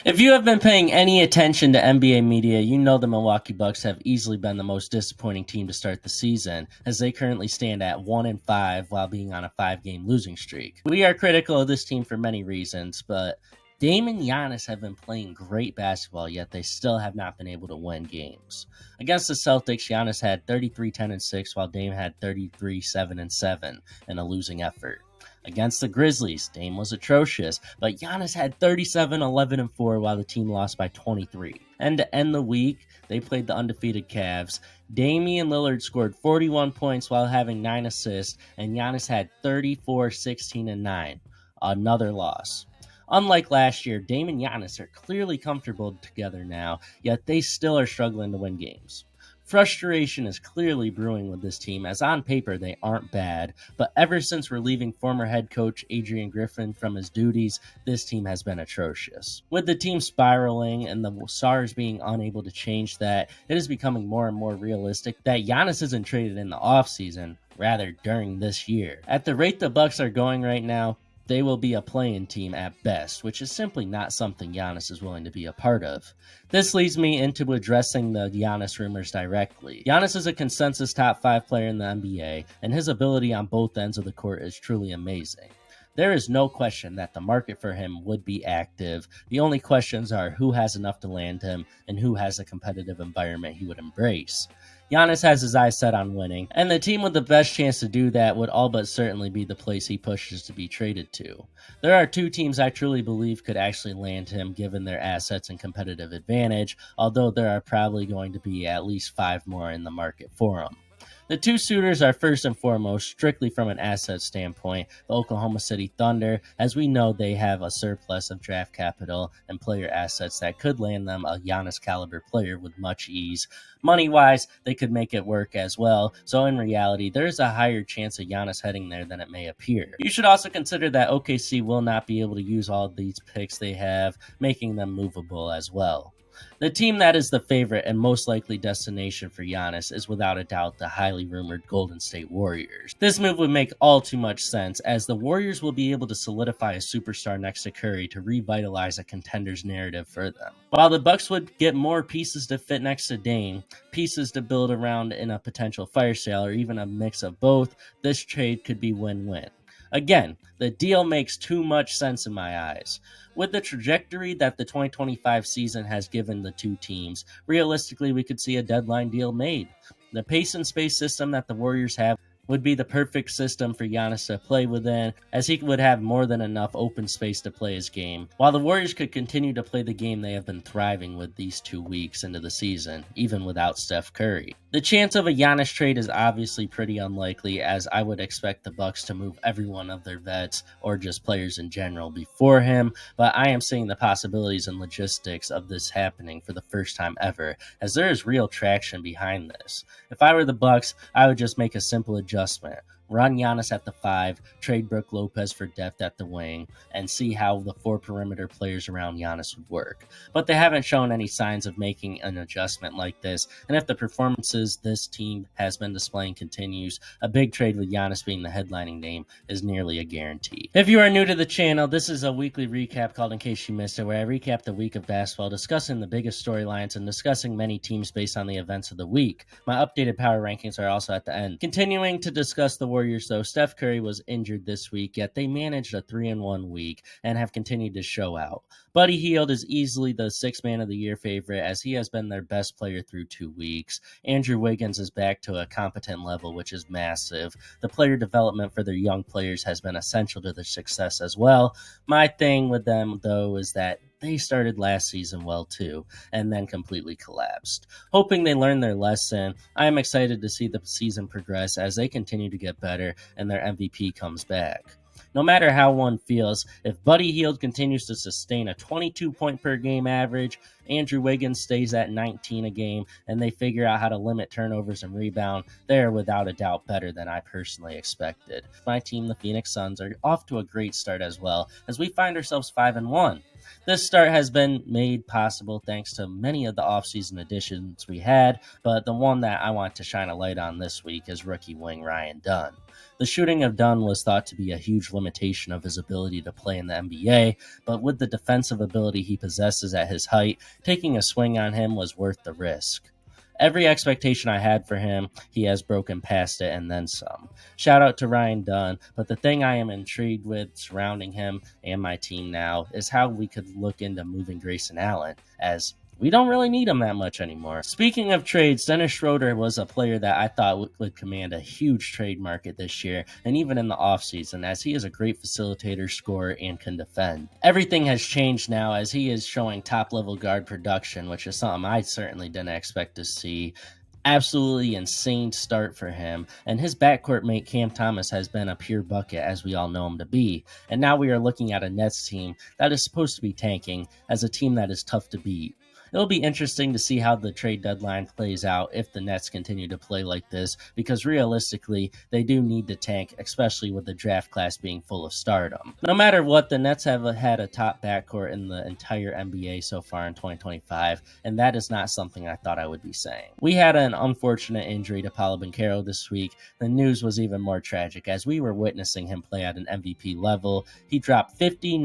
If you have been paying any attention to NBA media, you know the Milwaukee Bucks have easily been the most disappointing team to start the season, as they currently stand at 1-5 while being on a 5-game losing streak. We are critical of this team for many reasons, but Dame and Giannis have been playing great basketball, yet they still have not been able to win games. Against the Celtics, Giannis had 33-10-6, while Dame had 33-7-7 in a losing effort. Against the Grizzlies, Dame was atrocious, but Giannis had 37-11-4 while the team lost by 23. And to end the week, they played the undefeated Cavs. Damian Lillard scored 41 points while having 9 assists, and Giannis had 34, 16, and 9. Another loss. Unlike last year, Dame and Giannis are clearly comfortable together now, yet they still are struggling to win games. Frustration is clearly brewing with this team, as on paper they aren't bad, but ever since relieving former head coach Adrian Griffin from his duties, this team has been atrocious. With the team spiraling and the stars being unable to change that, it is becoming more and more realistic that Giannis isn't traded in the offseason, rather during this year. At the rate the Bucks are going right now, they will be a play-in team at best, which is simply not something Giannis is willing to be a part of. This leads me into addressing the Giannis rumors directly. Giannis is a consensus top 5 player in the NBA, and his ability on both ends of the court is truly amazing. There is no question that the market for him would be active. The only questions are who has enough to land him and who has a competitive environment he would embrace. Giannis has his eyes set on winning, and the team with the best chance to do that would all but certainly be the place he pushes to be traded to. There are 2 teams I truly believe could actually land him given their assets and competitive advantage, although there are probably going to be at least 5 more in the market for him. The 2 suitors are first and foremost, strictly from an asset standpoint, the Oklahoma City Thunder, as we know they have a surplus of draft capital and player assets that could land them a Giannis caliber player with much ease. Money-wise, they could make it work as well, so in reality, there is a higher chance of Giannis heading there than it may appear. You should also consider that OKC will not be able to use all of these picks they have, making them movable as well. The team that is the favorite and most likely destination for Giannis is without a doubt the highly rumored Golden State Warriors. This move would make all too much sense, as the Warriors will be able to solidify a superstar next to Curry to revitalize a contender's narrative for them. While the Bucks would get more pieces to fit next to Dame, pieces to build around in a potential fire sale or even a mix of both, this trade could be win-win. Again, the deal makes too much sense in my eyes. With the trajectory that the 2025 season has given the 2 teams, realistically we could see a deadline deal made. The pace and space system that the Warriors have would be the perfect system for Giannis to play within, as he would have more than enough open space to play his game, while the Warriors could continue to play the game they have been thriving with these 2 weeks into the season, even without Steph Curry. The chance of a Giannis trade is obviously pretty unlikely, as I would expect the Bucks to move every one of their vets, or just players in general, before him, but I am seeing the possibilities and logistics of this happening for the first time ever, as there is real traction behind this. If I were the Bucks, I would just make a simple adjustment. Run Giannis at the 5, trade Brook Lopez for depth at the wing, and see how the 4 perimeter players around Giannis would work. But they haven't shown any signs of making an adjustment like this, and if the performances this team has been displaying continues, a big trade with Giannis being the headlining name is nearly a guarantee. If you are new to the channel, this is a weekly recap called In Case You Missed It, where I recap the week of basketball, discussing the biggest storylines and discussing many teams based on the events of the week. My updated power rankings are also at the end. Continuing to discuss the Warriors, though, Steph Curry was injured this week, yet they managed a 3-1 week and have continued to show out. Buddy Hield is easily the 6th man of the year favorite, as he has been their best player through 2 weeks. Andrew Wiggins is back to a competent level, which is massive. The player development for their young players has been essential to their success as well. My thing with them, though, is that they started last season well too, and then completely collapsed. Hoping they learn their lesson, I am excited to see the season progress as they continue to get better and their MVP comes back. No matter how one feels, if Buddy Hield continues to sustain a 22 point per game average, Andrew Wiggins stays at 19 a game, and they figure out how to limit turnovers and rebound, they are without a doubt better than I personally expected. My team, the Phoenix Suns, are off to a great start as well, as we find ourselves 5-1. This start has been made possible thanks to many of the offseason additions we had, but the one that I want to shine a light on this week is rookie wing Ryan Dunn. The shooting of Dunn was thought to be a huge limitation of his ability to play in the NBA, but with the defensive ability he possesses at his height, taking a swing on him was worth the risk. Every expectation I had for him, he has broken past it and then some. Shout out to Ryan Dunn, but the thing I am intrigued with surrounding him and my team now is how we could look into moving Grayson Allen, as we don't really need him that much anymore. Speaking of trades, Dennis Schroeder was a player that I thought would command a huge trade market this year, and even in the offseason, as he is a great facilitator, scorer, and can defend. Everything has changed now as he is showing top-level guard production, which is something I certainly didn't expect to see. Absolutely insane start for him, and his backcourt mate Cam Thomas has been a pure bucket, as we all know him to be. And now we are looking at a Nets team that is supposed to be tanking as a team that is tough to beat. It'll be interesting to see how the trade deadline plays out if the Nets continue to play like this, because realistically, they do need to tank, especially with the draft class being full of stardom. No matter what, the Nets have had a top backcourt in the entire NBA so far in 2025, and that is not something I thought I would be saying. We had an unfortunate injury to Paolo Banchero this week. The news was even more tragic as we were witnessing him play at an MVP level. He dropped 50,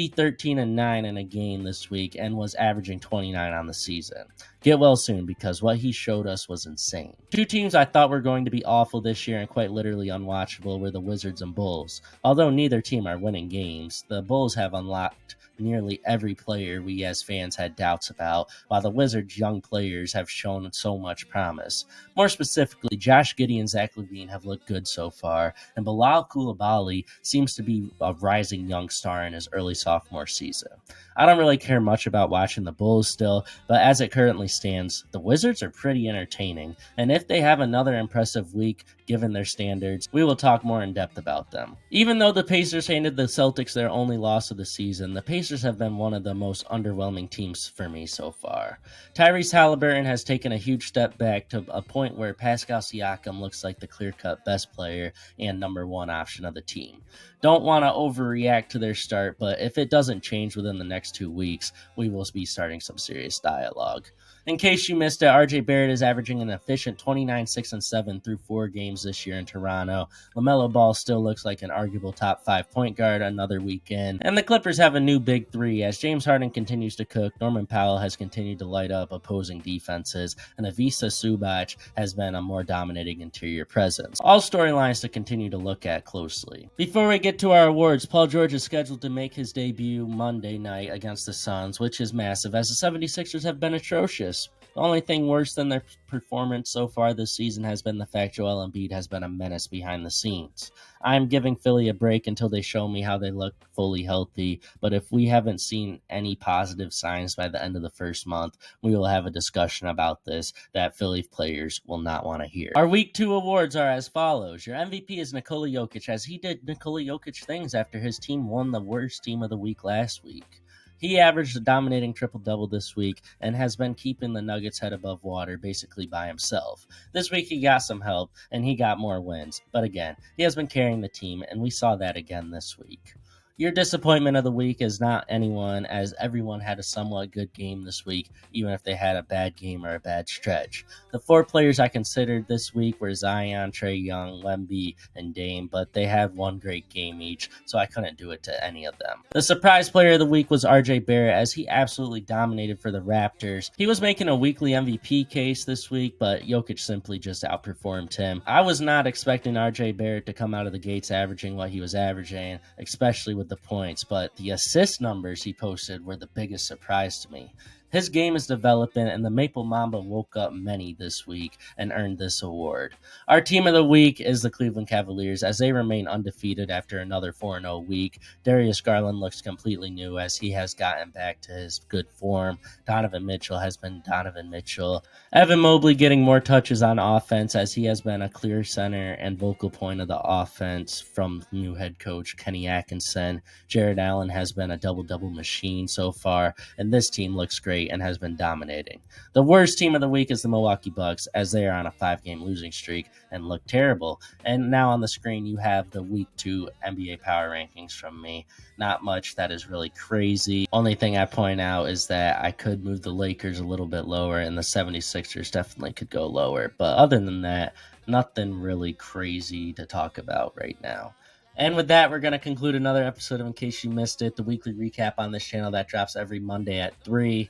13, and 9 in a game this week and was averaging 29 on the season. Get well soon, because what he showed us was insane. Two teams I thought were going to be awful this year and quite literally unwatchable were the Wizards and Bulls. Although neither team are winning games, the Bulls have unlocked nearly every player we as fans had doubts about, while the Wizards' young players have shown so much promise. More specifically, Josh Giddey and Zach LaVine have looked good so far, and Bilal Coulibaly seems to be a rising young star in his early sophomore season. I don't really care much about watching the Bulls still, but as it currently stands, the Wizards are pretty entertaining, and if they have another impressive week, given their standards, we will talk more in depth about them. Even though the Pacers handed the Celtics their only loss of the season, the Pacers have been one of the most underwhelming teams for me so far. Tyrese Halliburton has taken a huge step back to a point where Pascal Siakam looks like the clear-cut best player and number one option of the team. Don't want to overreact to their start, but if it doesn't change within the next 2 weeks, we will be starting some serious dialogue. In case you missed it, RJ Barrett is averaging an efficient 29, 6, and 7 through 4 games this year in Toronto. LaMelo Ball still looks like an arguable top 5 point guard another weekend. And the Clippers have a new big three as James Harden continues to cook, Norman Powell has continued to light up opposing defenses, and Ivica Zubac has been a more dominating interior presence. All storylines to continue to look at closely. Before we get to our awards, Paul George is scheduled to make his debut Monday night against the Suns, which is massive as the 76ers have been atrocious. The only thing worse than their performance so far this season has been the fact Joel Embiid has been a menace behind the scenes. I'm giving Philly a break until they show me how they look fully healthy, but if we haven't seen any positive signs by the end of the first month, we will have a discussion about this that Philly players will not want to hear. Our Week 2 awards are as follows. Your MVP is Nikola Jokic, as he did Nikola Jokic things after his team won the worst team of the week last week. He averaged a dominating triple-double this week and has been keeping the Nuggets head above water basically by himself. This week he got some help and he got more wins, but again, he has been carrying the team and we saw that again this week. Your disappointment of the week is not anyone, as everyone had a somewhat good game this week, even if they had a bad game or a bad stretch. The 4 players I considered this week were Zion, Trae Young, Wemby, and Dame, but they had one great game each, so I couldn't do it to any of them. The surprise player of the week was RJ Barrett, as he absolutely dominated for the Raptors. He was making a weekly MVP case this week, but Jokic simply just outperformed him. I was not expecting RJ Barrett to come out of the gates averaging what he was averaging, especially with the points, but the assist numbers he posted were the biggest surprise to me. His game is developing, and the Maple Mamba woke up many this week and earned this award. Our team of the week is the Cleveland Cavaliers, as they remain undefeated after another 4-0 week. Darius Garland looks completely new, as he has gotten back to his good form. Donovan Mitchell has been Donovan Mitchell. Evan Mobley getting more touches on offense, as he has been a clear center and vocal point of the offense from new head coach Kenny Atkinson. Jared Allen has been a double-double machine so far, and this team looks great great and has been dominating. The worst team of the week is the Milwaukee Bucks, as they are on a 5-game losing streak and look terrible. And now on the screen, you have the Week 2 NBA Power Rankings from me. Not much that is really crazy. Only thing I point out is that I could move the Lakers a little bit lower, and the 76ers definitely could go lower. But other than that, nothing really crazy to talk about right now. And with that, we're going to conclude another episode of In Case You Missed It, the weekly recap on this channel that drops every Monday at 3.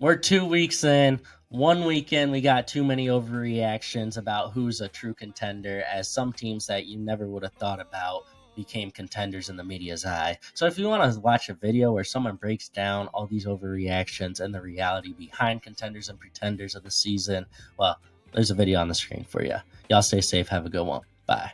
We're 2 weeks in. 1 weekend, we got too many overreactions about who's a true contender, as some teams that you never would have thought about became contenders in the media's eye. So if you want to watch a video where someone breaks down all these overreactions and the reality behind contenders and pretenders of the season, well, there's a video on the screen for you. Y'all stay safe. Have a good one. Bye.